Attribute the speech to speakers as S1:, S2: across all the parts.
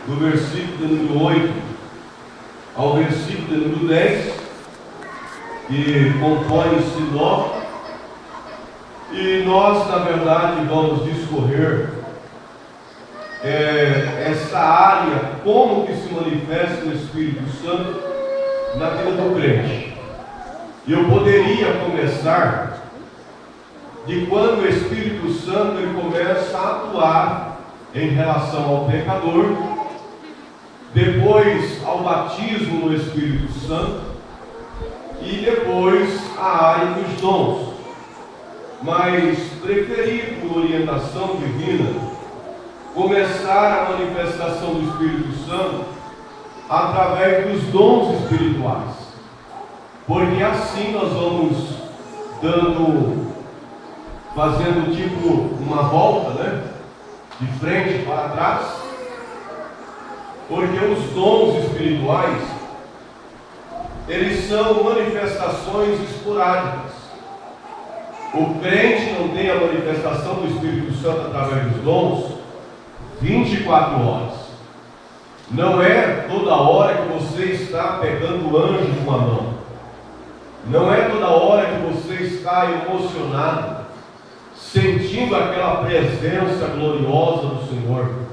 S1: do versículo de número 8 ao versículo de número 10, que compõe esse nó. E nós, na verdade, vamos discorrer essa área, como que se manifesta o Espírito Santo na vida do crente. E eu poderia começar de quando o Espírito Santo ele começa a atuar em relação ao pecador, depois ao batismo no Espírito Santo e depois a área dos dons. Mas preferi, por orientação divina, começar a manifestação do Espírito Santo através dos dons espirituais, porque assim nós vamos fazendo tipo uma volta, de frente para trás, porque os dons espirituais eles são manifestações esporádicas. O crente não tem a manifestação do Espírito Santo através dos dons 24 horas. Não é toda hora que você está pegando o anjo com a mão. Não é toda hora que você está emocionado, sentindo aquela presença gloriosa do Senhor.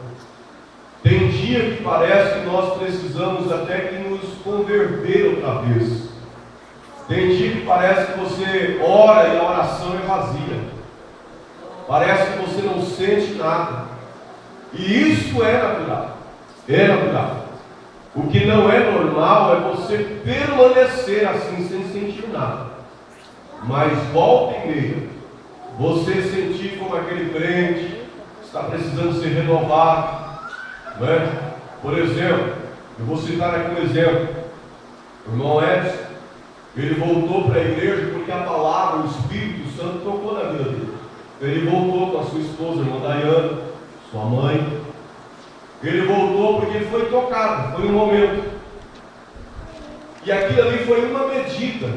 S1: Tem dia que parece que nós precisamos até que nos converter outra vez. Tem dia que parece que você ora e a oração é vazia. Parece que você não sente nada. E isso é natural. É natural. O que não é normal é você permanecer assim sem sentir nada. Mas volta e meia, você sentir como aquele crente está precisando ser renovado, não é? Por exemplo, eu vou citar aqui um exemplo. O irmão Edson, ele voltou para a igreja porque a palavra, o Espírito Santo tocou na vida dele. Ele voltou com a sua esposa, a irmã Dayana, sua mãe. Ele voltou porque ele foi tocado, foi um momento. E aquilo ali foi uma medida.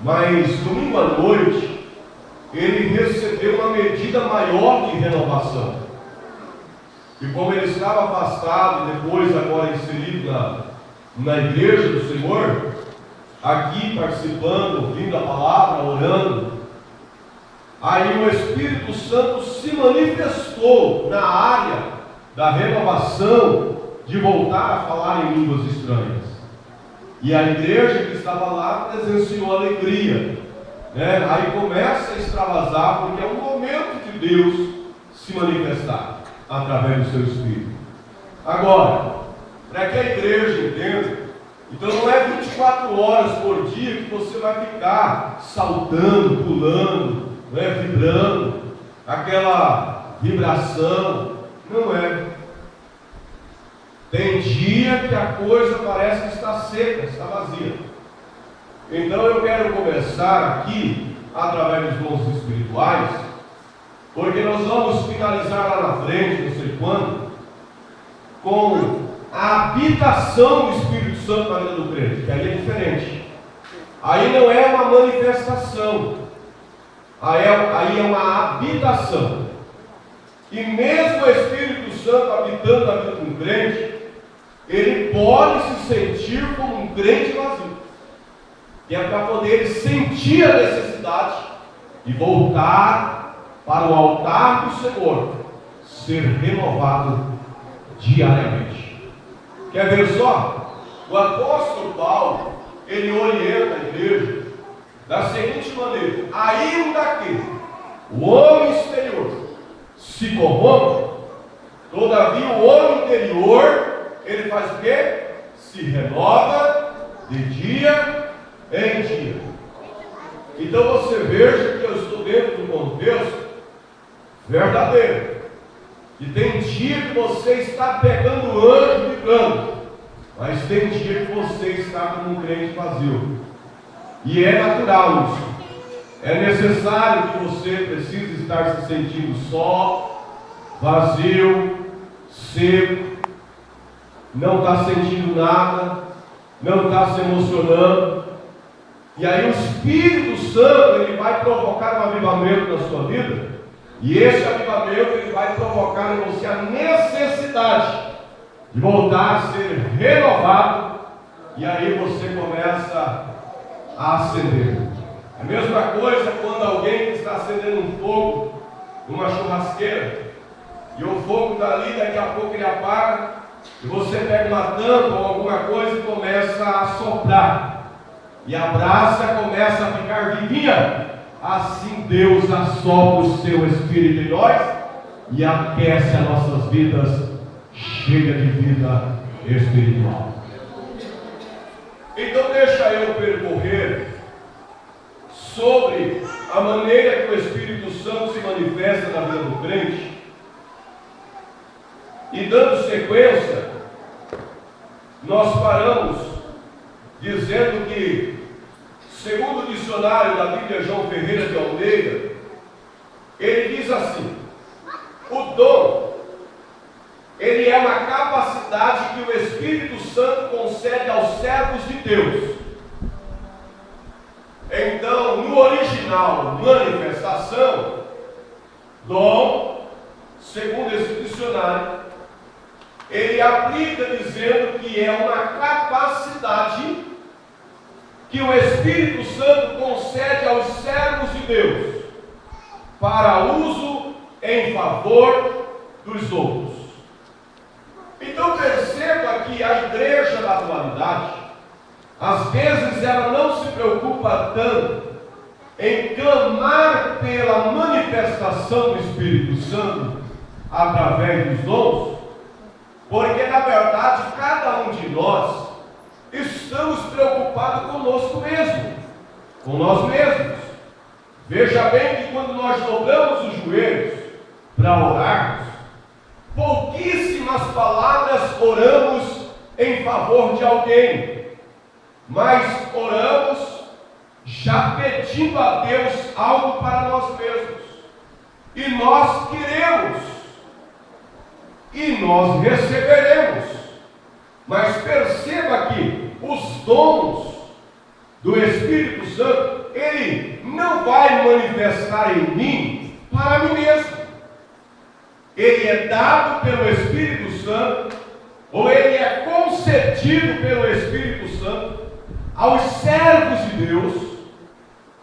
S1: Mas domingo à noite, ele recebeu uma medida maior de renovação. E como ele estava afastado, e depois agora inserido na igreja do Senhor, aqui participando, ouvindo a palavra, orando, aí o Espírito Santo se manifestou na área da renovação, de voltar a falar em línguas estranhas. E a igreja que estava lá presenciou alegria, Aí começa a extravasar, porque é o momento de Deus se manifestar através do seu Espírito. Agora, para que a igreja entenda, então não é 24 horas por dia que você vai ficar saltando, pulando, vibrando, aquela vibração. Não é. Tem dia que a coisa parece que está seca, está vazia. Então eu quero começar aqui, através dos dons espirituais, porque nós vamos finalizar lá na frente, não sei quando, com a habitação do Espírito Santo na vida do crente, que aí é diferente. Aí não é uma manifestação, aí é uma habitação. E mesmo o Espírito Santo habitando na vida do crente, ele pode se sentir como um crente vazio. Que é para poder sentir a necessidade de voltar para o altar do Senhor, ser renovado diariamente. Quer ver só? O apóstolo Paulo, ele orienta a igreja da seguinte maneira: ainda que o homem exterior se corrompe, todavia o homem interior, ele faz o quê? Se renova de dia em dia. Então você veja que eu estou dentro do contexto verdadeiro. E tem dia que você está pegando o anjo vibrando, mas tem dia que você está como um crente vazio. E é natural isso. É necessário que você precise estar se sentindo só, vazio, seco, não está sentindo nada, não está se emocionando. E aí o Espírito Santo, ele vai provocar um avivamento na sua vida. E esse avivamento, ele vai provocar em você a necessidade de voltar a ser renovado, e aí você começa a acender. É a mesma coisa quando alguém está acendendo um fogo numa churrasqueira, e o fogo está ali, daqui a pouco ele apaga, e você pega uma tampa ou alguma coisa e começa a soprar, e a brasa começa a ficar vivinha. Assim Deus assopra o seu Espírito em nós e aquece as nossas vidas, cheia de vida espiritual. Então deixa eu percorrer sobre a maneira que o Espírito Santo se manifesta na vida do crente. E dando sequência, nós paramos dizendo que, segundo o dicionário da Bíblia João Ferreira de Almeida, ele diz assim: o dom, ele é uma capacidade que o Espírito Santo concede aos servos de Deus. Então, no original, manifestação, dom, segundo esse dicionário, ele aplica dizendo que é uma capacidade que o Espírito Santo concede aos servos de Deus para uso em favor dos outros. Então perceba que a igreja da atualidade, às vezes ela não se preocupa tanto em clamar pela manifestação do Espírito Santo através dos dons, porque na verdade cada um de nós estamos preocupados conosco mesmo, com nós mesmos. Veja bem que quando nós dobramos os joelhos para orarmos, pouquíssimas palavras oramos em favor de alguém, mas oramos já pedindo a Deus algo para nós mesmos, e nós queremos, e nós receberemos. Mas perceba que os dons do Espírito Santo, ele não vai manifestar em mim para mim mesmo. Ele é dado pelo Espírito Santo, ou ele é concedido pelo Espírito Santo aos servos de Deus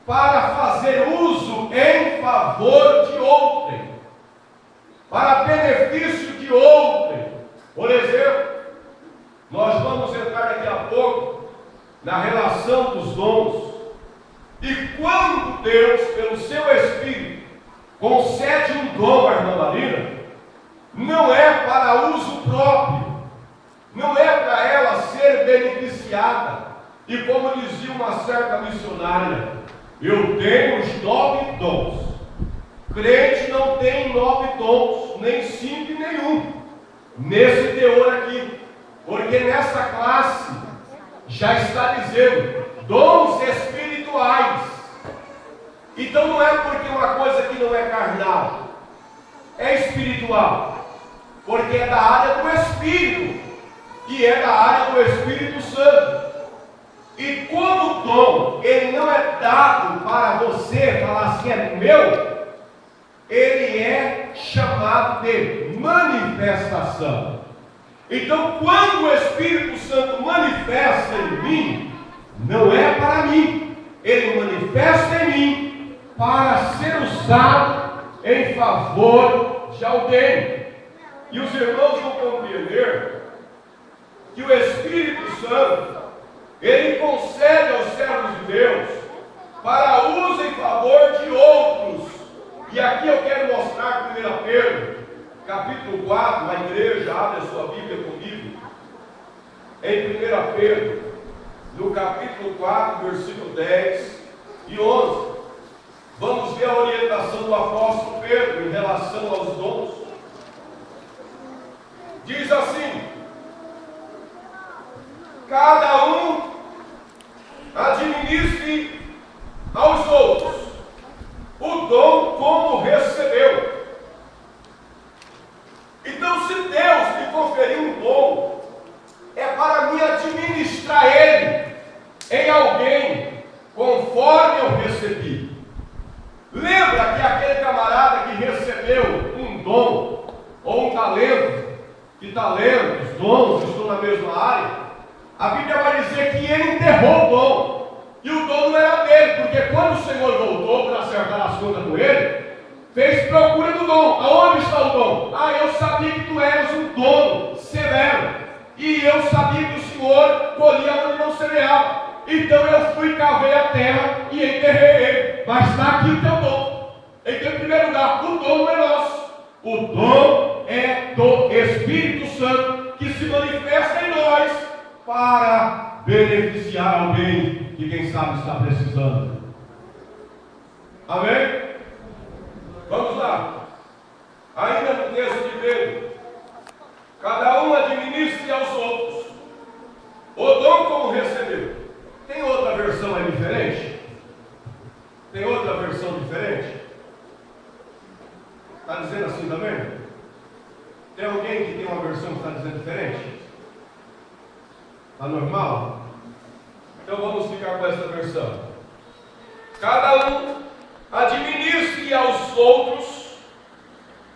S1: para fazer uso em favor de outrem, para benefício de outrem. Por exemplo, nós vamos entrar daqui a pouco na relação dos dons. E quando Deus, pelo seu Espírito, concede um dom à irmã Marina, não é para uso próprio, não é para ela ser beneficiada. E como dizia uma certa missionária, eu tenho os 9 dons. Crente não tem 9 dons, nem 5 nem 1, nesse teor aqui. Porque nessa classe já está dizendo dons espirituais. Então não é porque uma coisa que não é carnal, é espiritual, porque é da área do Espírito, e é da área do Espírito Santo. E como o dom, ele não é dado para você falar assim, é meu, ele é chamado de manifestação. Então, quando o Espírito Santo manifesta em mim, não é para mim, ele manifesta em mim para ser usado em favor de alguém. E os irmãos vão compreender que o Espírito Santo, ele concede aos servos de Deus para uso em favor de outros. E aqui eu quero mostrar 1 Pedro, capítulo 4, a igreja, abre a sua Bíblia comigo, em 1 Pedro, no capítulo 4, versículo 10 e 11, vamos ver a orientação do apóstolo Pedro em relação aos dons. Diz assim: cada um administre aos outros o dom como recebeu. Então, se Deus me conferiu um dom, é para me administrar ele em alguém conforme eu recebi. Lembra que aquele camarada que recebeu um dom ou um talento, que talento talentos, dons, estão na mesma área, a Bíblia vai dizer que ele enterrou o dom. E o dom não era dele, porque quando o Senhor voltou para acertar as contas com ele, fez procura do dom. Aonde está o dom? Eu sabia que tu eras um dono severo, e eu sabia que o Senhor colhia onde não semeava. Então eu fui, cavei a terra e enterrei ele. Mas está aqui o teu dom. Então, em primeiro lugar, o dom não é nosso. O dom é do Espírito Santo, que se manifesta em nós para beneficiar alguém que quem sabe está precisando. Amém? Vamos lá. Ainda no texto de Pedro. Cada um administre aos outros o dom como recebeu. Tem outra versão aí diferente? Tem outra versão diferente? Está dizendo assim também? Tem alguém que tem uma versão que está dizendo diferente? Está normal? Então vamos ficar com essa versão. Cada um administre aos outros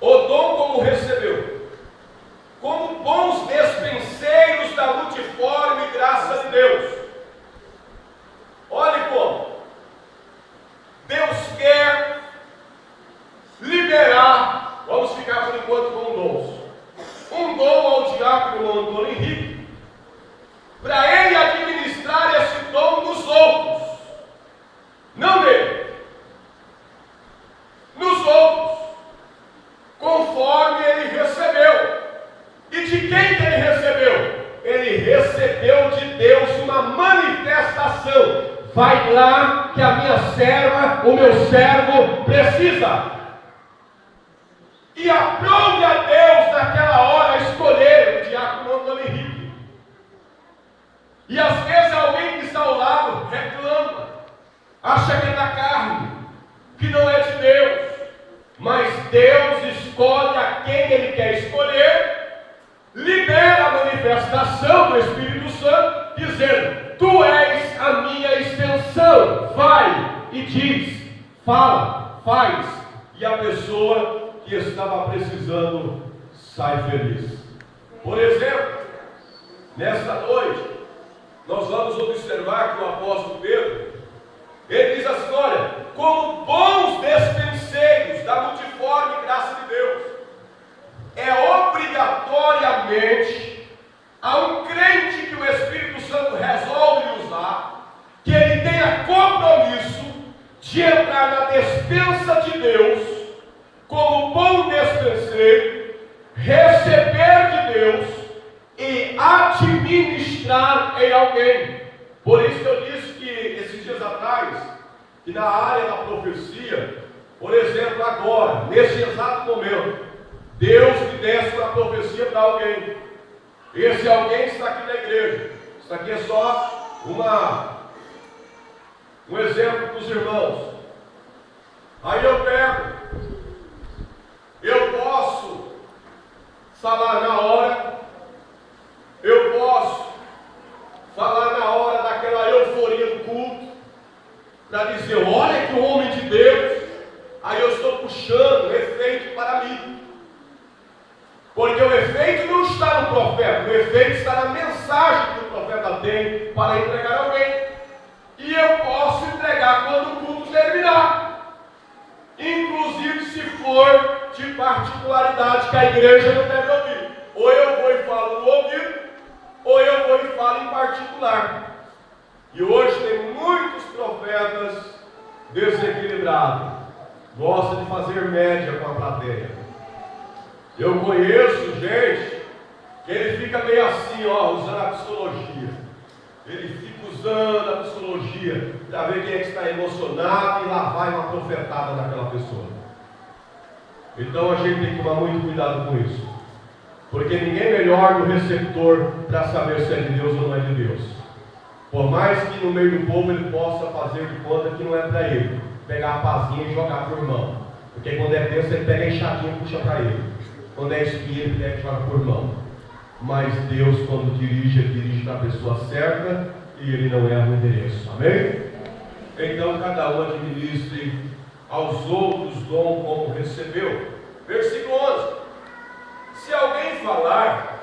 S1: o dom como recebeu, como bons despenseiros da multiforme graça de Deus. Olhe como Deus quer liberar, vamos ficar por enquanto com dons. Um dom ao diácono Antônio Henrique, para ele administrar esse dom nos outros, não dele, nos outros, conforme ele recebeu. E de quem que ele recebeu? Ele recebeu de Deus uma manifestação. Vai lá que a minha serva, o meu servo precisa. E aprove a Deus naquela hora escolher o diácono Antônio Henrique. E às vezes alguém que está ao lado reclama, acha que é da carne, que não é de Deus. Mas Deus escolhe a quem Ele quer escolher, libera a manifestação do Espírito Santo, dizendo: tu és a minha extensão, vai e diz, fala, faz, e a pessoa que estava precisando sai feliz. Por exemplo, nesta noite, nós vamos observar que o apóstolo Pedro, ele diz assim: olha, como bons despenseiros da multiforme graça de Deus, é obrigatoriamente a um crente que o Espírito Santo resolve usar, que ele tenha compromisso de entrar na despensa de Deus, como bom despenseiro, receber de Deus e administrar em alguém. Por isso que eu disse que esses dias atrás, que na área da profecia, por exemplo, agora, nesse exato momento, Deus me desse uma profecia para alguém. Esse alguém está aqui na igreja. Isso aqui é só um exemplo para os irmãos. Aí eu posso falar na hora, eu posso falar na hora daquela euforia do culto, para dizer: olha que o homem de Deus. Aí eu estou puxando o efeito para mim, porque o efeito não está no profeta, o efeito está na mensagem que o profeta tem para entregar a alguém. E eu posso entregar quando o culto terminar, inclusive se for de particularidade que a igreja não deve ouvir. Ou eu vou e falo no ouvido, ou eu vou e falo em particular. E hoje tem muitos profetas desequilibrados, gostam de fazer média com a plateia. Eu conheço gente que ele fica meio assim, usando a psicologia. Ele fica usando a psicologia para ver quem é que está emocionado, e lá vai uma profetada naquela pessoa. Então a gente tem que tomar muito cuidado com isso, porque ninguém é melhor do receptor para saber se é de Deus ou não é de Deus. Por mais que no meio do povo ele possa fazer de conta que não é para ele, pegar a pazinha e jogar por mão, porque quando é Deus ele pega a enxadinha e puxa para ele, quando é espinha ele pega e joga por mão. Mas Deus, quando dirige, ele dirige para a pessoa certa e ele não erra o endereço. Amém? Então cada um administre aos outros dom como recebeu. Versículo 11: se alguém falar,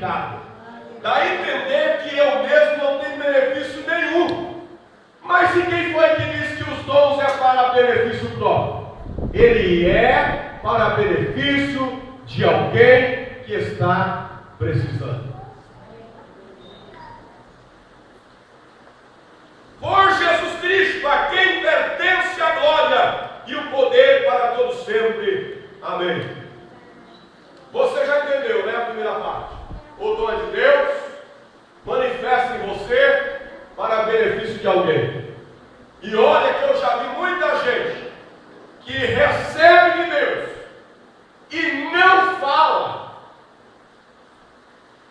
S1: glorificado. Dá a entender que eu mesmo não tenho benefício nenhum. Mas e quem foi que disse que os dons é para benefício próprio? Ele é para benefício de alguém que está precisando. Por Jesus Cristo, a quem pertence a glória e o poder para todos sempre. Amém. Você já entendeu, né, a primeira parte? O dom é de Deus, manifesta em você para benefício de alguém. E olha que eu já vi muita gente que recebe de Deus e não fala.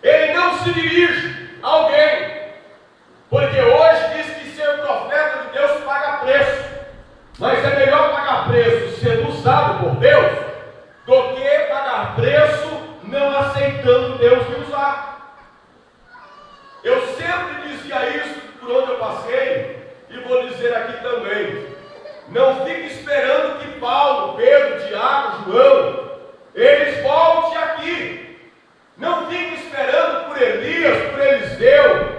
S1: Ele não se dirige a alguém. Porque hoje diz que ser profeta de Deus paga preço. Mas é melhor pagar preço sendo usado por Deus do que pagar preço não aceitando Deus me usar. Eu sempre dizia isso por onde eu passei e vou dizer aqui também. Não fique esperando que Paulo, Pedro, Tiago, João, eles voltem aqui. Não fique esperando por Elias, por Eliseu,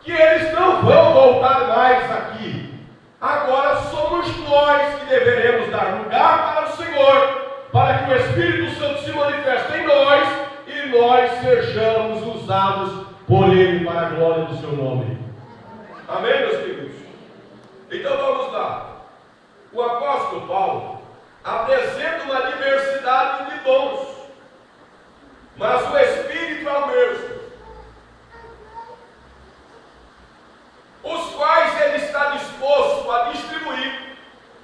S1: que eles não vão voltar mais aqui. Agora somos nós que deveremos dar lugar para o Senhor, para que o Espírito Santo se manifeste em nós e nós sejamos usados por Ele para a glória do seu nome. Amém, meus queridos? Então vamos lá. O apóstolo Paulo apresenta uma diversidade de dons, mas o Espírito é o mesmo, os quais ele está disposto a distribuir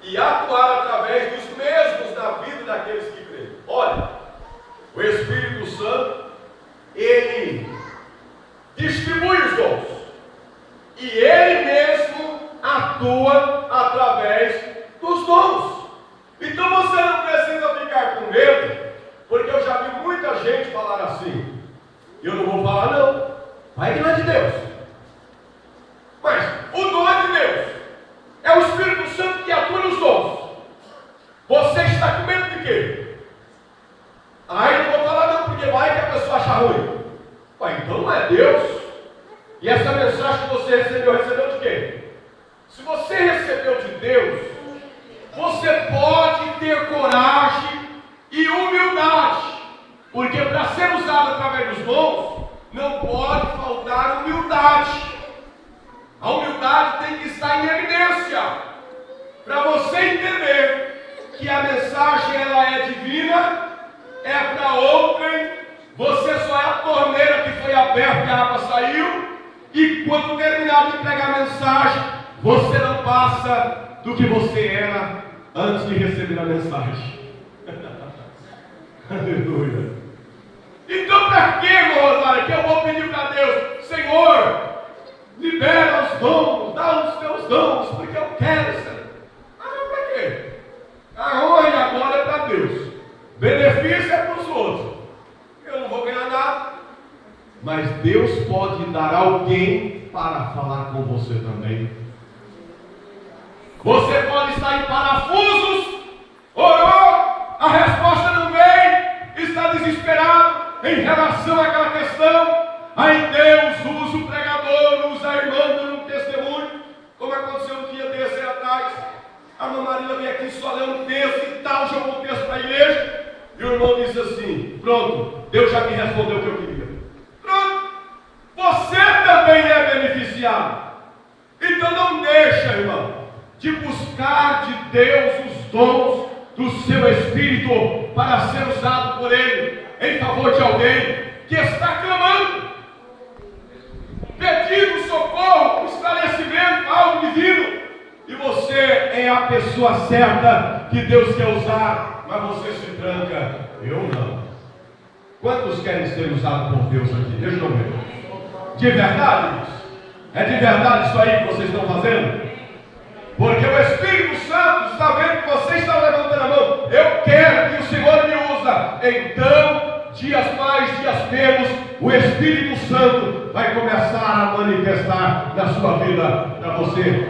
S1: e atuar através dos mesmos na vida daqueles que creem. Olha, o Espírito Santo, ele distribui os dons e ele mesmo atua através dos dons. Então você não precisa ficar com medo, porque eu já vi muita gente falar assim. Eu não vou falar não, vai que não é de Deus. Mas o dom é de Deus. É o Espírito Santo que atua nos dons. Você está com medo de quê? Eu não vou falar não, porque vai que a pessoa acha ruim. Então não é Deus. E essa mensagem que você recebeu de quê? Se você recebeu de Deus, você pode ter coragem e humildade. Porque para ser usado através dos dons, não pode faltar humildade. A humildade tem que estar em evidência, para você entender que a mensagem ela é divina, é para outrem, você só é a torneira que foi aberta e a água saiu, e quando terminar de pregar a mensagem, você não passa do que você era antes de receber a mensagem. Aleluia. Então para que, irmão Rosário, que eu vou pedir para Deus, Senhor, libera os dons, dá os teus dons, porque eu quero, Senhor. Não, para quê? A honra e a glória é para Deus. Benefício é para os outros. Eu não vou ganhar nada. Mas Deus pode dar alguém para falar com você também. Você pode estar em parafusos, orou, a resposta não vem, está desesperado em relação àquela questão. Aí Deus usa o pregador, usa a irmã dando um testemunho, como aconteceu um dia desse aí atrás. A irmã Marília veio aqui só lendo um texto e tal, jogou um texto para a igreja, e o irmão disse assim: pronto, Deus já me respondeu o que eu queria. Pronto, você também é beneficiado. Então não deixa, irmão, de buscar de Deus os dons do seu Espírito para ser usado por Ele em favor de alguém que está clamando, pedindo socorro, esclarecimento, algo divino, e você é a pessoa certa que Deus quer usar, mas você se tranca. Eu não. Quantos querem ser usados por Deus aqui? Deixa eu ver. De verdade? É de verdade isso aí que vocês estão fazendo? Porque o Espírito Santo está vendo que você está levantando a mão. Eu quero que o Senhor me usa. Então, dias mais, dias menos, o Espírito Santo vai começar a manifestar na sua vida para você.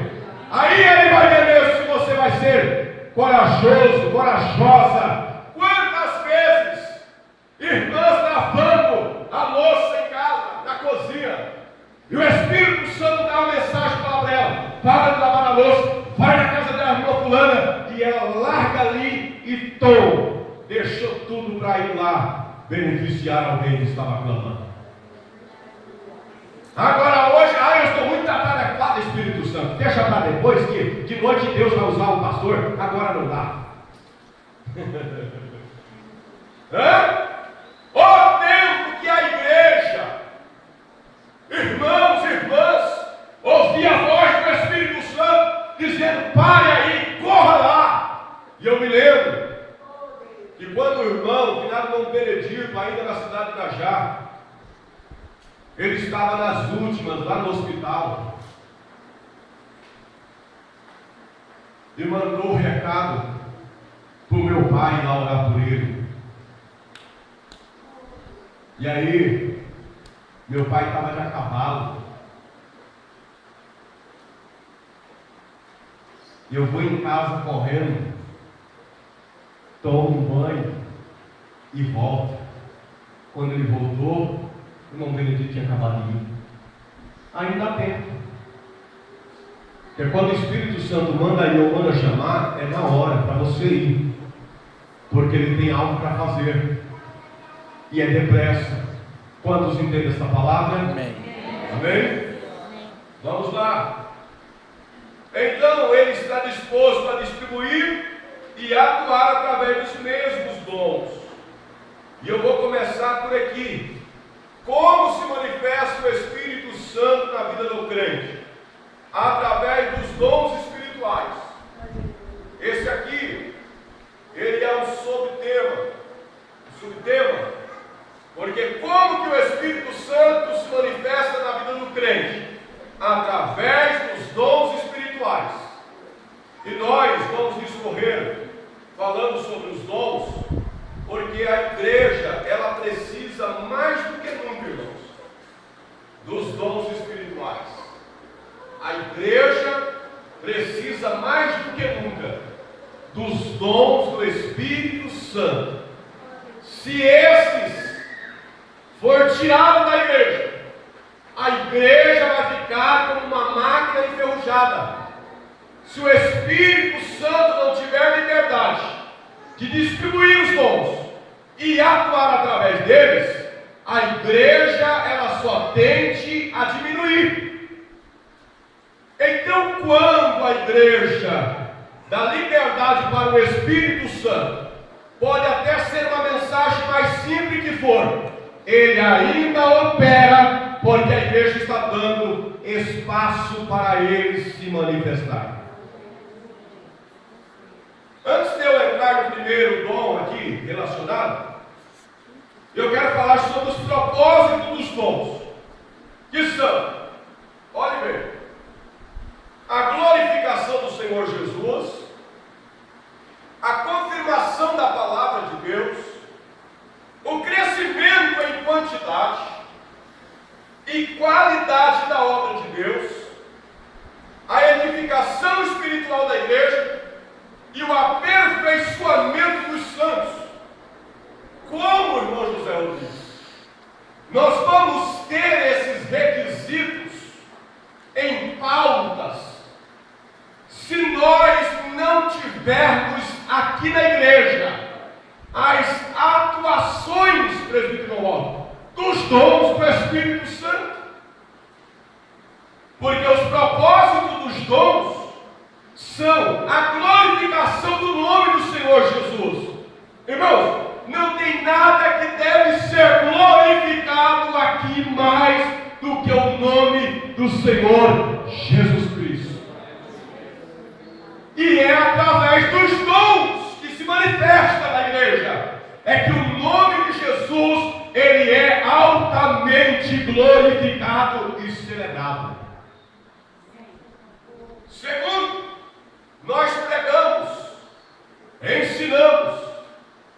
S1: Aí ele vai ver mesmo se você vai ser corajoso, corajosa. Quantas vezes irmãs lavando a louça em casa, larga ali e tom, deixou tudo para ir lá beneficiar alguém que estava clamando. Agora hoje, eu estou muito atarefado, Espírito Santo, deixa para depois que de noite Deus vai usar um pastor, agora não dá. O tempo que a igreja, irmãos e irmãs, ouvia a voz do Espírito Santo dizendo: pare aí, corra lá. E eu me lembro que quando o irmão, finado Dom Benedito, ainda na cidade de Cajá, ele estava nas últimas, lá no hospital, e mandou o recado para o meu pai lá orar por ele. E aí, meu pai estava de a cavalo. E eu vou em casa correndo, tomo um banho e volto. Quando ele voltou, o irmão Benedito tinha acabado de ir. Ainda dá tempo. Porque quando o Espírito Santo manda ir ou manda chamar, é na hora para você ir. Porque ele tem algo para fazer. E é depressa. Quantos entendem essa palavra?
S2: Amém.
S1: Amém? Vamos lá. Então ele está disposto a distribuir e atuar através dos mesmos dons. E eu vou começar por aqui. Como se manifesta o Espírito Santo na vida do crente? Através dos dons espirituais. Esse aqui, ele é um subtema. Porque como que o Espírito Santo se manifesta na vida do crente? Através dos dons espirituais. E nós vamos discorrer falando sobre os dons, porque a igreja, ela precisa mais do que nunca, irmãos, dos dons espirituais. A igreja precisa mais do que nunca dos dons do Espírito Santo. Se esses for tirado da igreja, a igreja vai ficar como uma máquina enferrujada. Se o Espírito Santo não tiver liberdade de distribuir os dons e atuar através deles, a igreja ela só tende a diminuir. Então, quando a igreja dá liberdade para o Espírito Santo, pode até ser uma mensagem mais simples que for, ele ainda opera, porque a igreja está dando espaço para ele se manifestar. Antes de eu entrar no primeiro dom aqui relacionado, eu quero falar sobre os propósitos dos dons, que são, olhe bem, a glorificação do Senhor Jesus, a confirmação da palavra de Deus, o crescimento em quantidade e qualidade da obra de Deus, a edificação espiritual da igreja e o aperfeiçoamento dos santos. Como, irmão José disse, nós vamos ter esses requisitos em pautas se nós não tivermos aqui na igreja as atuações, presbítero, dos dons do Espírito Santo. Porque os propósitos dos dons são a glorificação do nome do Senhor Jesus. Irmãos, não tem nada que deve ser glorificado aqui mais do que o nome do Senhor Jesus Cristo. E é através dos dons que se manifesta na igreja, é que o nome de Jesus, ele é altamente glorificado e celebrado. Segundo, nós pregamos, ensinamos.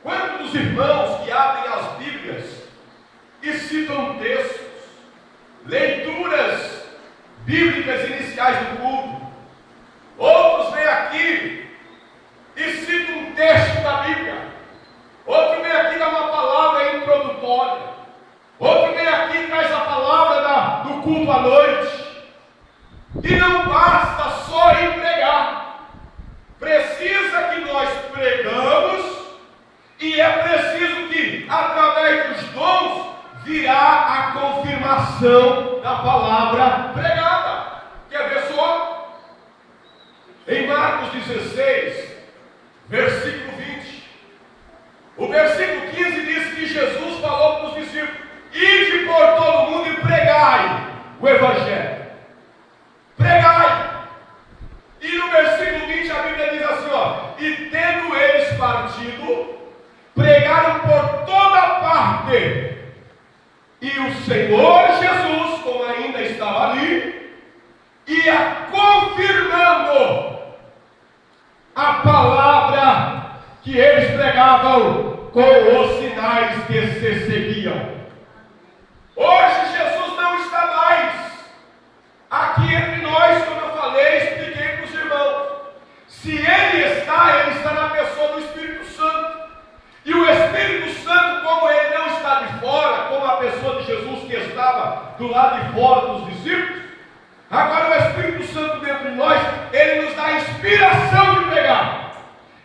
S1: Quantos irmãos que abrem as Bíblias e citam textos, leituras bíblicas iniciais do culto, outros vêm aqui e citam um texto da Bíblia, outro vem aqui e dá uma palavra introdutória, outro vem aqui e traz a palavra do culto à noite. E não basta só em pregar, precisa que nós preguemos confirmação da palavra pregada. Quer ver só? Em Marcos 16, versículo 20, o versículo 15 diz que Jesus falou para os discípulos: ide por todo mundo e pregai o Evangelho. Pregai. E no versículo 20 a Bíblia diz assim, ó: e tendo eles partido, pregaram por toda parte. E o Senhor Jesus, como ainda estava ali, ia confirmando a palavra que eles pregavam com os sinais que se seguiam. Hoje Jesus não está mais aqui entre nós, como eu falei, expliquei para os irmãos. Se Ele está na pessoa do Espírito Santo. E o Espírito Santo, como Ele não está de fora, como a pessoa de Jesus que estava do lado de fora dos discípulos, agora o Espírito Santo dentro de nós, Ele nos dá a inspiração de pregar.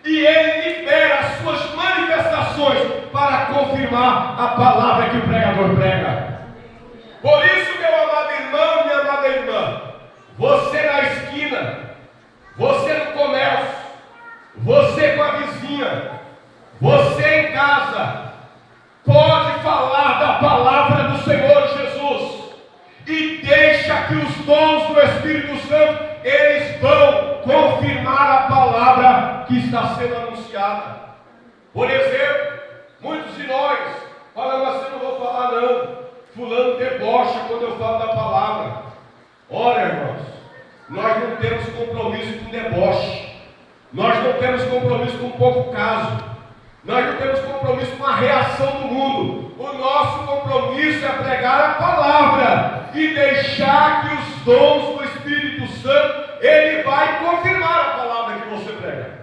S1: E Ele libera as suas manifestações para confirmar a palavra que o pregador prega. Por isso, meu amado irmão, minha amada irmã, você na esquina, você no comércio, você com a vizinha, você em casa, pode falar da palavra do Senhor Jesus e deixa que os dons do Espírito Santo, eles vão confirmar a palavra que está sendo anunciada. Por exemplo, muitos de nós falamos assim: não vou falar não, fulano debocha quando eu falo da palavra. Ora, irmãos, nós não temos compromisso com deboche, nós não temos compromisso com pouco caso, nós não temos compromisso com a reação do mundo. O nosso compromisso é pregar a palavra e deixar que os dons do Espírito Santo, Ele vai confirmar a palavra que você prega.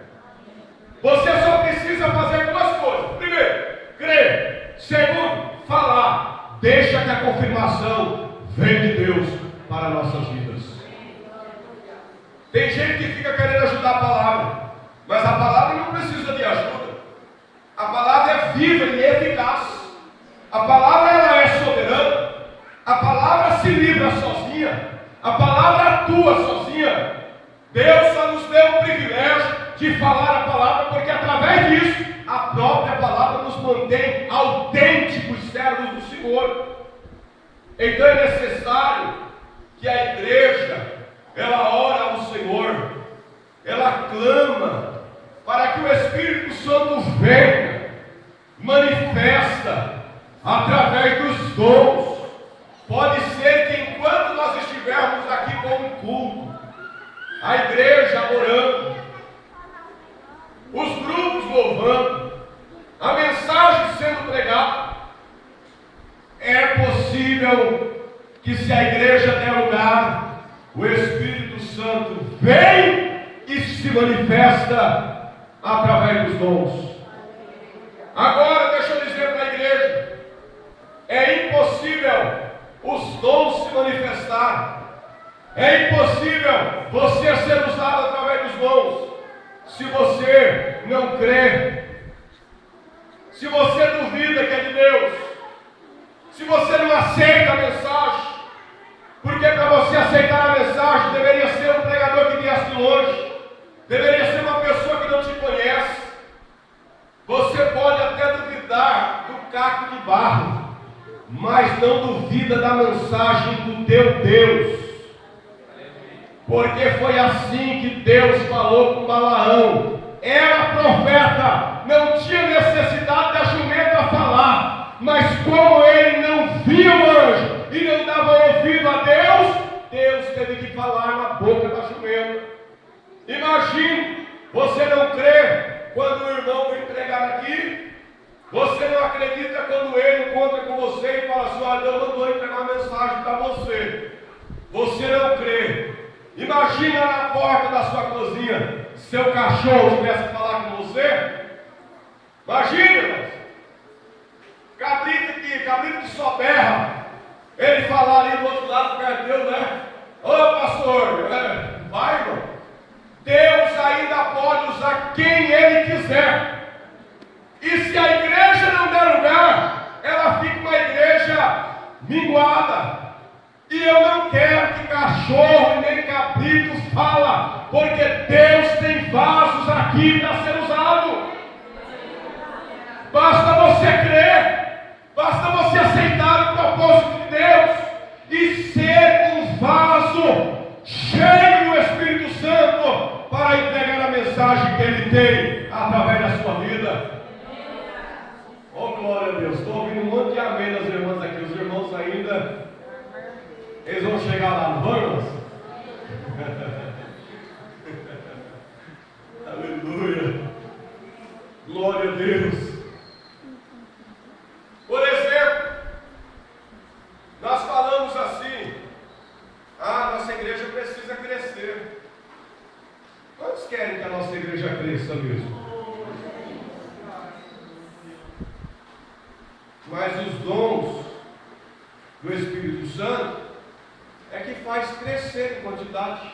S1: Você só precisa fazer duas coisas: primeiro, crer; segundo, falar. Deixa que a confirmação vem de Deus para nossas vidas. Tem gente que fica querendo ajudar a palavra, mas a palavra não precisa de ajuda. A palavra é viva e eficaz. A palavra, ela é soberana. A palavra se livra sozinha. A palavra atua sozinha. Deus só nos deu o privilégio de falar a palavra, porque através disso a própria palavra nos mantém autênticos servos do Senhor. Então é necessário que a igreja, ela ora ao Senhor, ela clama para que o Espírito Santo venha, manifesta através dos dons. Pode ser que enquanto nós estivermos aqui com um culto, a igreja orando, os grupos louvando, a mensagem sendo pregada, é possível que, se a igreja der lugar, o Espírito Santo vem e se manifesta através dos dons. Agora, deixa eu dizer para a igreja: é impossível os dons se manifestar, é impossível você ser usado através dos dons, se você não crê, se você duvida que é de Deus, se você não aceita a mensagem. Porque para você aceitar a mensagem, deveria ser um pregador que viesse de longe, deveria ser uma pessoa que não te conhece. Você pode até duvidar do caco de barro, mas não duvida da mensagem do teu Deus. Porque foi assim que Deus falou com Balaão. Era profeta, não tinha necessidade da jumenta falar, mas como ele não via o anjo e não dava ouvido a Deus, Deus teve que falar na boca da jumenta. Imagine, você não crê quando o irmão vem pregar aqui, você não acredita quando ele encontra com você e fala assim: olha, eu não vou entregar uma mensagem para você. Você não crê. Imagina na porta da sua cozinha, seu cachorro tivesse a falar com você. Imagina, irmãos, cabrito que só berra, ele falar ali do outro lado perto de Deus, né? Ô pastor, vai, irmão. Deus ainda pode usar quem Ele quiser. E se a igreja não der lugar, ela fica uma igreja minguada. cachorro e nem cabrito fala, porque Deus tem vasos aqui para ser usado. Basta você crer, basta você aceitar o propósito de Deus e ser um vaso cheio do Espírito Santo para entregar a mensagem que Ele tem através da sua vida. Oh, glória a Deus. Estou ouvindo um monte de amém das irmãs aqui. Os irmãos ainda, eles vão chegar lá, não vão, irmãos? Aleluia. Glória a Deus. Por exemplo, nós falamos assim: nossa igreja precisa crescer. Quantos querem que a nossa igreja cresça mesmo? Mas os dons do Espírito Santo é que faz crescer em quantidade.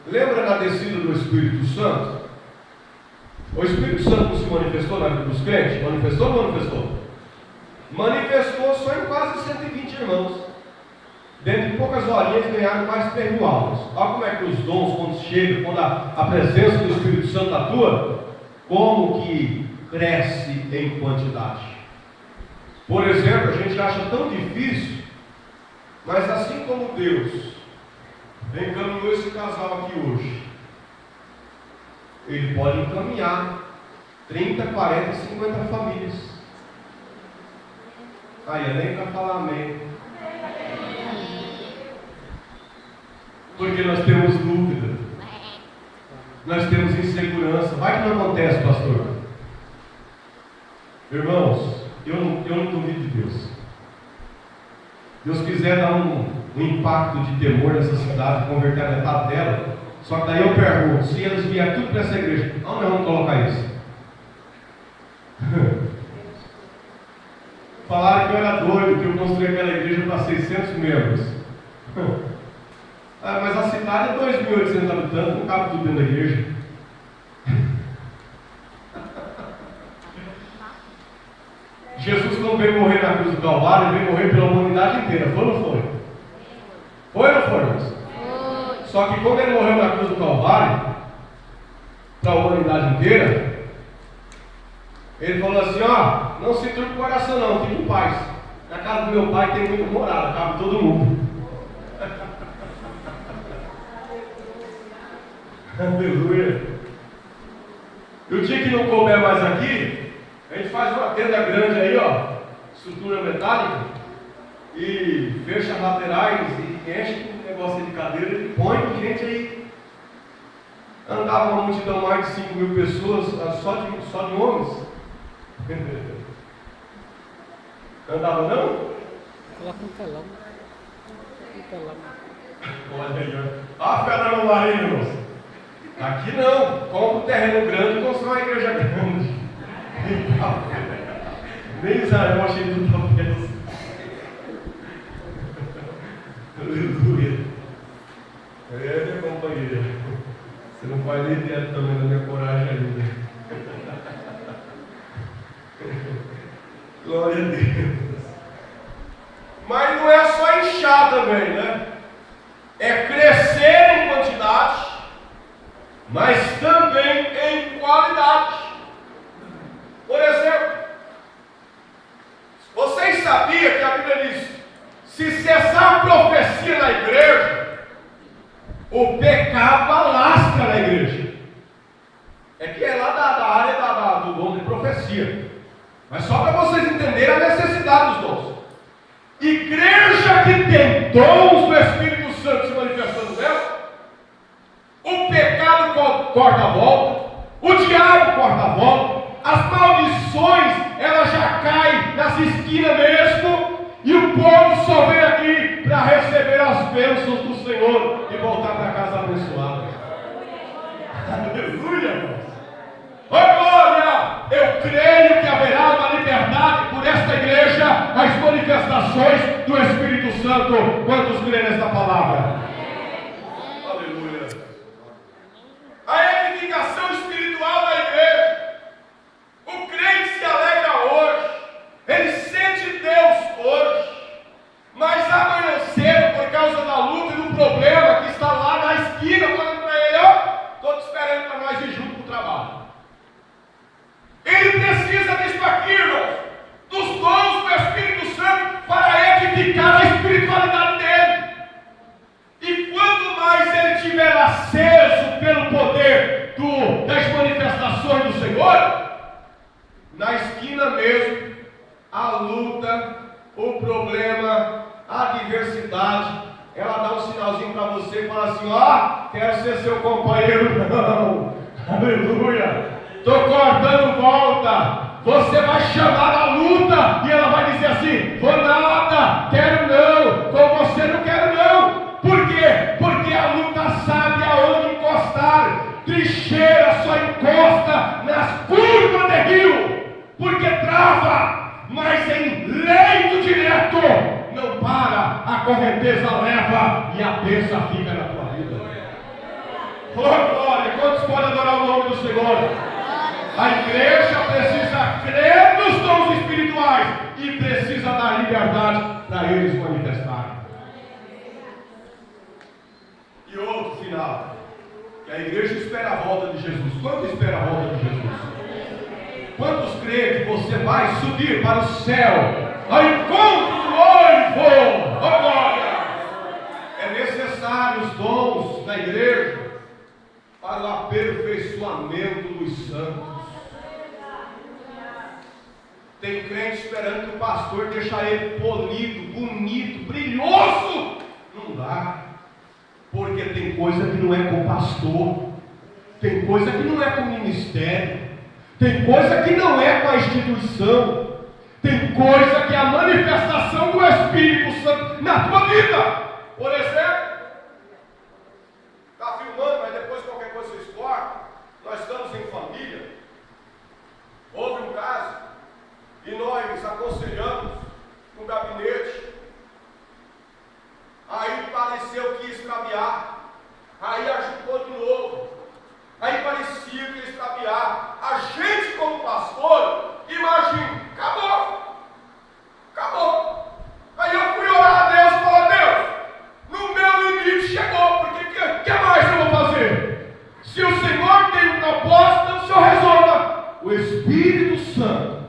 S1: Lembra da descida do Espírito Santo? O Espírito Santo não se manifestou na vida dos crentes? Manifestou ou não manifestou? Manifestou só em quase 120 irmãos. Dentro de poucas horinhas ganharam mais de 3.000 almas. Olha como é que os dons, quando chegam, quando a presença do Espírito Santo atua, como que cresce em quantidade. Por exemplo, a gente acha tão difícil, mas assim como Deus encaminhou esse casal aqui hoje, Ele pode encaminhar 30, 40, 50 famílias. Aí, nem para falar amém. Porque nós temos dúvida, nós temos insegurança. Vai que não acontece, pastor. Irmãos, eu não duvido de Deus. Deus quiser dar um impacto de temor nessa cidade, converter a metade dela. Só que daí eu pergunto: se eles vierem tudo para essa igreja, onde nós vamos colocar isso? Falaram que eu era doido, que eu construí aquela igreja para 600 membros. Mas a cidade é 2.800 habitantes, não cabe tudo dentro da igreja. Jesus não veio morrer na cruz do Calvário, ele veio morrer pela humanidade inteira. Foi ou não foi? Foi ou não foi, irmãos? Só que quando ele morreu na cruz do Calvário, para a humanidade inteira, ele falou assim: não se turbe o coração não, fique em paz. Na casa do meu pai tem muita morada, cabe todo mundo. Aleluia. E o dia que não couber mais aqui, a gente faz uma tenda grande aí, estrutura metálica, e fecha as laterais e enche um negócio de cadeira e põe gente aí. Andava uma multidão mais de 5.000 pessoas, só de homens. Andava não?
S2: Coloca um telão.
S1: Olha aí, a fé no mar aí, irmãos. Aqui não, compra um terreno grande e constrói uma igreja grande. Nem Israel achei tudo talvez. Aleluia. Minha companheira. Você não vai nem dentro também da minha coragem ainda. Glória a Deus. Mas não é só inchar também, né? É crescer em quantidade, mas também em qualidade. Por exemplo, vocês sabiam que a Bíblia diz: se cessar a profecia na igreja, o pecado alastra na igreja. É que é lá da área do dom de profecia. Mas só para vocês entenderem a necessidade dos dons. Igreja que tem dons do Espírito Santo se manifestando nela, o pecado corta a volta, o diabo corta a volta, as maldições elas já caem nas esquinas mesmo, e o povo só vem aqui para receber as bênçãos do Senhor e voltar para casa abençoada. Aleluia, irmãos. Oh glória! Eu creio que haverá uma liberdade por esta igreja, as manifestações do Espírito Santo. Quantos creem nesta palavra? Aleluia! A edificação espiritual da igreja. O crente se alegra hoje. Ele sente Deus preso pelo poder das manifestações do Senhor, na esquina mesmo, a luta, o problema, a adversidade, ela dá um sinalzinho para você e fala assim: ó, quero ser seu companheiro, não, aleluia, estou cortando volta. Você vai chamar a luta e ela vai dizer assim: vou nada, quero não, com você não quero não. Por quê? Porque a luta sabe aonde encostar. Trincheira só encosta nas curvas de rio, porque trava, mas em leito direto não para, a correnteza leva e a bênção fica na tua vida. Oh glória, quantos podem adorar o nome do Senhor? A igreja precisa crer nos dons espirituais e precisa dar liberdade para eles manifestarem. E outro final, que a igreja espera a volta de Jesus. Quanto espera a volta de Jesus? Quantos creem que você vai subir para o céu ao encontro do noivo? Oh glória! É necessário os dons da igreja para o aperfeiçoamento dos santos. Tem crente esperando que o pastor deixe ele polido, bonito, brilhoso. Não dá. Porque tem coisa que não é com o pastor. Tem coisa que não é com o ministério. Tem coisa que não é com a instituição. Tem coisa que é a manifestação do Espírito Santo na tua vida. Por exemplo, está filmando, mas depois qualquer coisa vocês cortam. Nós estamos em família. Houve um caso e nós aconselhamos no gabinete. Aí pareceu que ia extraviar. Aí ajudou de novo. Aí parecia que ia extraviar. A gente como pastor, imagina, acabou. Acabou. Aí eu fui orar a Deus e falar: Deus, no meu limite chegou. Porque o que mais eu vou fazer? Se o Senhor tem um propósito, o Senhor resolva. O Espírito Santo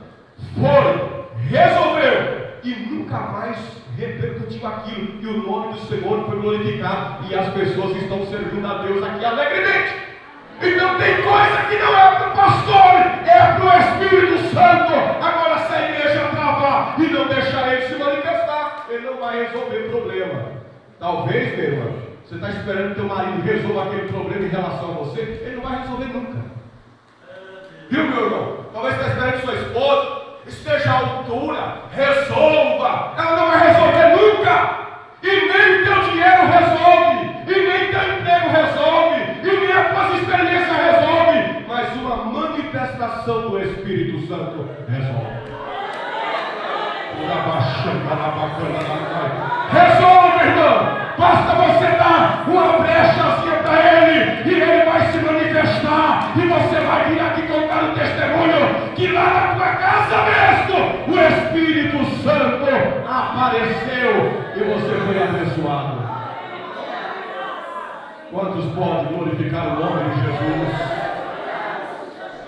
S1: foi, resolveu e nunca mais repercutiu aquilo, e o nome do Senhor foi glorificado, e as pessoas estão servindo a Deus aqui alegremente. Então tem coisa que não é para o pastor, é para o Espírito Santo. Agora, se a igreja travar e não deixar ele se manifestar, ele não vai resolver o problema. Talvez, meu irmão, você está esperando que teu marido resolva aquele problema em relação a você, ele não vai resolver nunca. Viu, meu irmão? Talvez você está esperando que sua esposa esteja à altura, resolva. Ela não vai resolver nunca. E nem teu dinheiro resolve, e nem teu emprego resolve, e nem a tua experiência resolve, mas uma manifestação do Espírito Santo resolve. Resolve, irmão. Basta você dar uma brechazinha para ele, e ele vai se manifestar, e você vai vir aqui contar o testemunho que lá na tua casa mesmo o Espírito Santo apareceu e você foi abençoado. Quantos podem glorificar o nome de Jesus?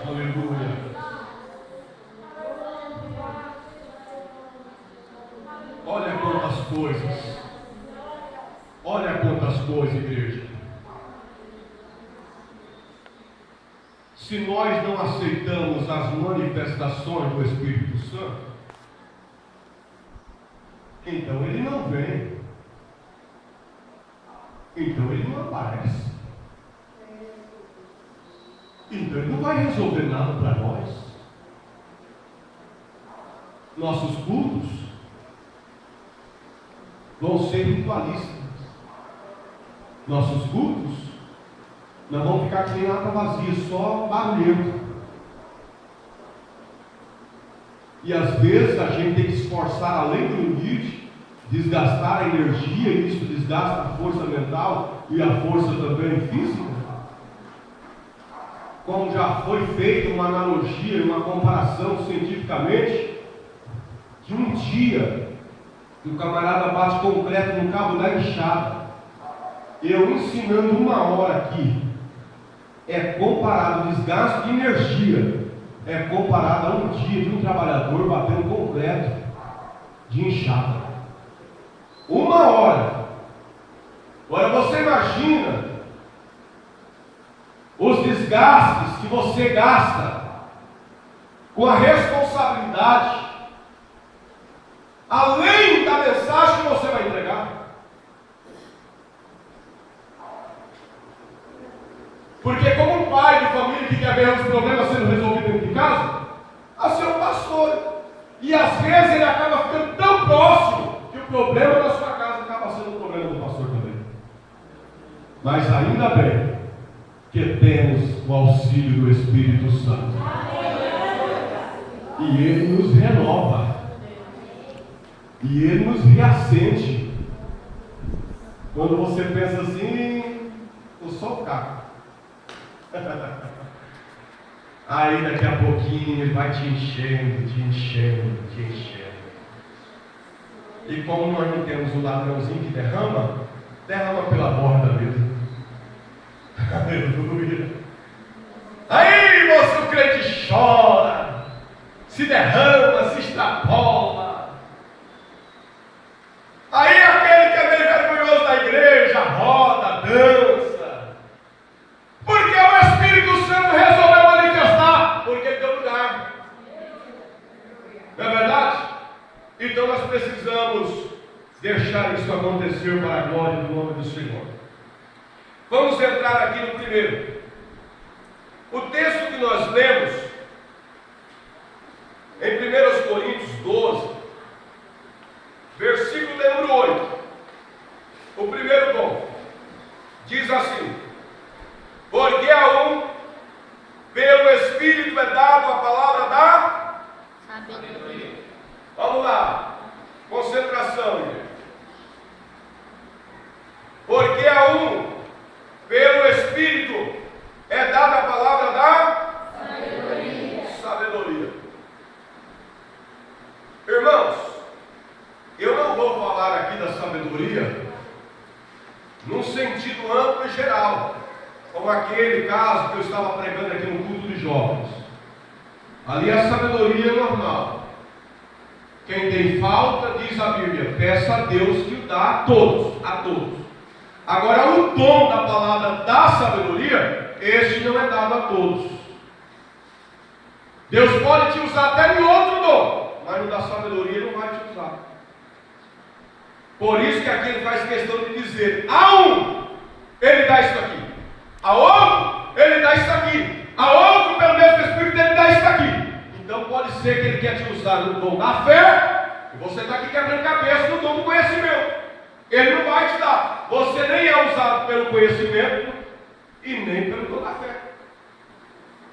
S1: Aleluia. Olha quantas coisas. Olha quantas coisas, igreja. Se nós não aceitamos as manifestações do Espírito Santo, então ele não vem. Então ele não aparece. Então ele não vai resolver nada para nós. Nossos cultos vão ser ritualistas. Nossos cultos não vão ficar que nem lata vazia, só barulhento. E às vezes a gente tem que se esforçar além do limite, desgastar a energia, e isso desgasta a força mental e a força também física. Como já foi feita uma analogia, uma comparação cientificamente, que um dia que o camarada bate concreto no cabo da enxada, eu ensinando 1 hora aqui, é comparado, desgaste de energia, é comparado a um dia de um trabalhador batendo concreto de enxada. 1 hora. Agora você imagina os desgastes que você gasta com a responsabilidade, além da mensagem que você vai entregar. Porque como um pai de família que quer ver os problemas sendo resolvidos dentro de casa, assim é um pastor. E às vezes ele acaba ficando tão próximo que o problema da sua casa acaba sendo o problema do pastor também. Mas ainda bem que temos o auxílio do Espírito Santo. E ele nos renova. E ele nos reacende. Quando você pensa assim, o sol cai. Aí daqui a pouquinho ele vai te enchendo, te enchendo, te enchendo. E como nós não temos o ladrãozinho que derrama pela borda mesmo. Aleluia. Aí você, o crente, chora, se derrama, se extrapola. Aí aquele que é meio vergonhoso da igreja roda, dança. Porque o Espírito Santo resolveu manifestar, porque ele deu lugar. Não é verdade? Então nós precisamos deixar isso acontecer para a glória do nome do Senhor. Vamos entrar aqui no primeiro. O texto que nós lemos em 1 Coríntios 12, versículo número 8. O primeiro ponto diz assim: porque a um, pelo Espírito é dado a palavra da sabedoria. Vamos lá, concentração, igreja. Porque a um, pelo Espírito é dada a palavra da sabedoria. Irmãos, eu não vou falar aqui da sabedoria num sentido amplo e geral, como aquele caso que eu estava pregando aqui no culto de jovens. Ali a sabedoria é normal. Quem tem falta, diz a Bíblia, peça a Deus que o dá a todos, a todos. Agora o dom da palavra da sabedoria, este não é dado a todos. Deus pode te usar até em outro dom, mas no da sabedoria ele não vai te usar. Por isso que aqui ele faz questão de dizer: a um, ele dá isso aqui. A outro, ele dá isso aqui. A outro, pelo mesmo Espírito, ele dá isso aqui. Então pode ser que ele quer te usar no dom da fé, e você está aqui quebrando cabeça no dom do conhecimento. Ele não vai te dar. Você nem é usado pelo conhecimento e nem pelo dom da fé.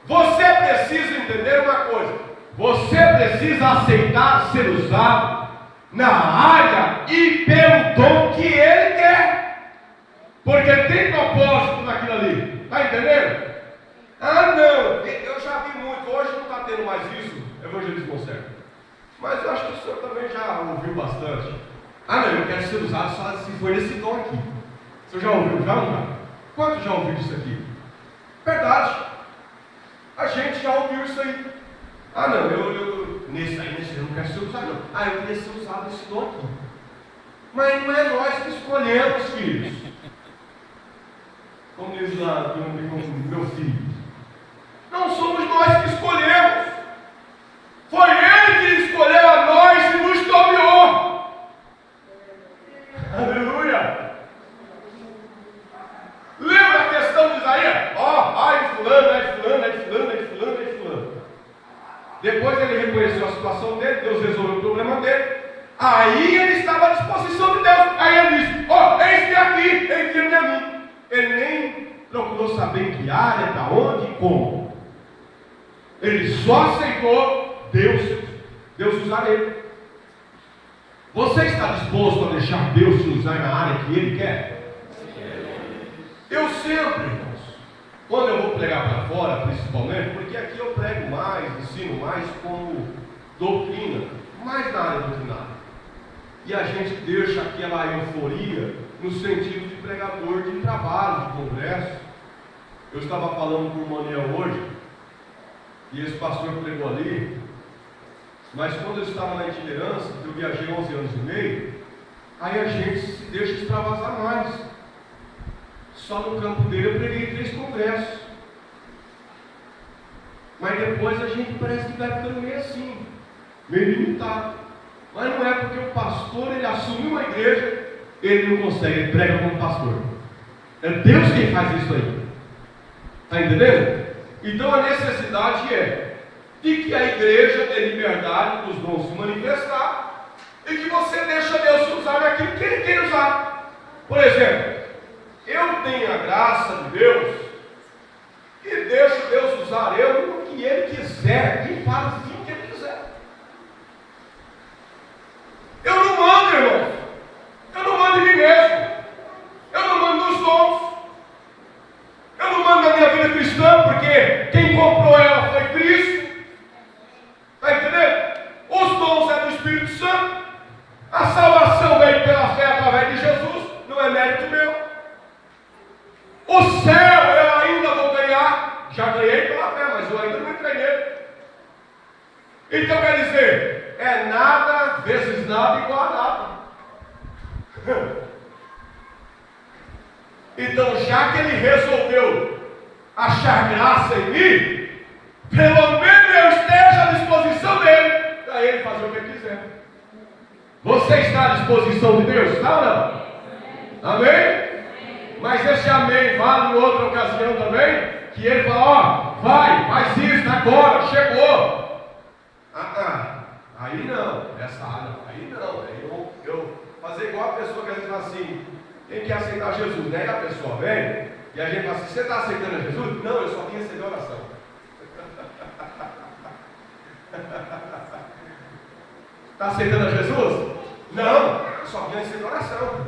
S1: Você precisa entender uma coisa: você precisa aceitar ser usado na área e pelo dom que ele quer, porque ele tem propósito naquilo ali. Está entendendo? Ah, não, eu já vi muito. Hoje não está tendo mais isso, evangelismo certo. Mas eu acho que o senhor também já ouviu bastante. Ah, não, eu quero ser usado só se for esse dom aqui. O senhor já ouviu? Já ou não? Quantos já ouviram isso aqui? Verdade. A gente já ouviu isso aí. Ah, não, nesse eu não quero ser usado, não. Ah, eu queria ser usado nesse dom aqui. Mas não é nós que escolhemos, filhos. Como diz lá, meu filho. Não somos nós que escolhemos. Foi Ele que escolheu a nós e nos nomeou. Aleluia. Lembra a questão de Isaías? Ai de fulano, ai de fulano, ai de fulano, ai de fulano, ai de fulano. Depois ele reconheceu a situação dele, Deus resolveu o problema dele. Aí ele estava à disposição de Deus. Aí ele disse: eis-me aqui, envia-me a mim. Ele nem procurou saber em que área, para onde e como. Ele só aceitou Deus usar ele. Você está disposto a deixar Deus te usar na área que Ele quer? Eu sempre, irmãos, quando eu vou pregar para fora, principalmente, porque aqui eu prego mais, ensino mais como doutrina, mais na área doutrinária. E a gente deixa aquela euforia no sentido de pregador de trabalho, de congresso. Eu estava falando com o Maniel hoje, e esse pastor pregou ali, mas quando eu estava na itinerância, eu viajei 11 anos e meio, aí a gente se deixa extravasar mais. Só no campo dele eu preguei 3 congressos. Mas depois a gente parece que vai ficando meio assim, meio limitado. Mas não é porque o pastor, ele assumiu uma igreja, ele não consegue, ele prega como pastor. É Deus quem faz isso aí. Está entendendo? Então a necessidade é de que a igreja dê liberdade para os dons se manifestar e que você deixa Deus se usar naquilo que Ele quer usar. Por exemplo, eu tenho a graça de Deus e deixo Deus usar eu no que Ele quiser e faz o que Ele quiser. Eu não mando, irmão. Eu não mando em mim mesmo. Eu não mando nos dons. Eu não mando na minha vida cristã, porque quem comprou ela foi Cristo. Está entendendo? Os dons é do Espírito Santo. A salvação veio pela fé através de Jesus. Não é mérito meu. O céu eu ainda vou ganhar. Já ganhei pela fé, mas eu ainda não entrei nele. Então quer dizer, é nada vezes nada igual a nada. Então, já que Ele resolveu achar graça em mim, pelo menos eu esteja à disposição dele, para Ele fazer o que Ele quiser. Você está à disposição de Deus? Está ou não? Amém? Mas esse amém vale em outra ocasião também, que Ele fala, ó, vai, faz isso agora, chegou. Aí não, essa área, aí não. Aí eu fazer igual a pessoa que às vezes fala assim, quem quer aceitar Jesus, né? E a pessoa vem, e a gente fala assim, você está aceitando Jesus? Não, eu só vim receber oração. Está aceitando a Jesus? Não, eu só vim receber oração.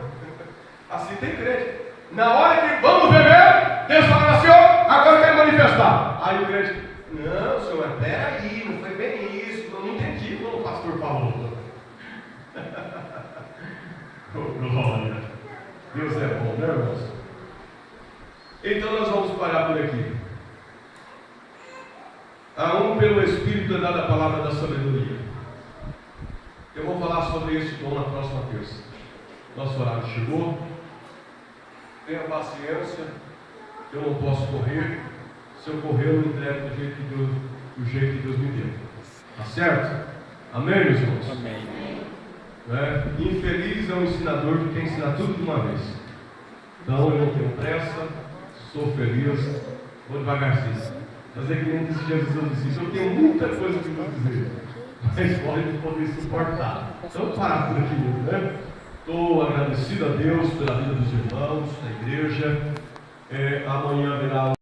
S1: Assim tem crente. Na hora que vamos beber, Deus fala assim, ó, agora eu quero manifestar. Aí o crente, não, senhor, peraí, não foi bem isso, eu não entendi como o pastor falou. Glória. Deus é bom, né, irmãos? Então nós vamos parar por aqui. A um pelo Espírito é dada a palavra da sabedoria. Eu vou falar sobre esse dom na próxima terça. Nosso horário chegou. Tenha paciência. Eu não posso correr. Se eu correr, eu entrego do jeito que Deus me deu. Tá certo? Amém, meus irmãos?
S2: Amém.
S1: Infeliz é o ensinador que quer ensinar tudo de uma vez. Então eu não tenho pressa, sou feliz, vou devagarzinho. Mas é que nem disse Jesus disse, eu tenho muita coisa que vou dizer, mas pode poder suportar. Então parar por aqui, né? Estou agradecido a Deus pela vida dos irmãos, da igreja. Amanhã haverá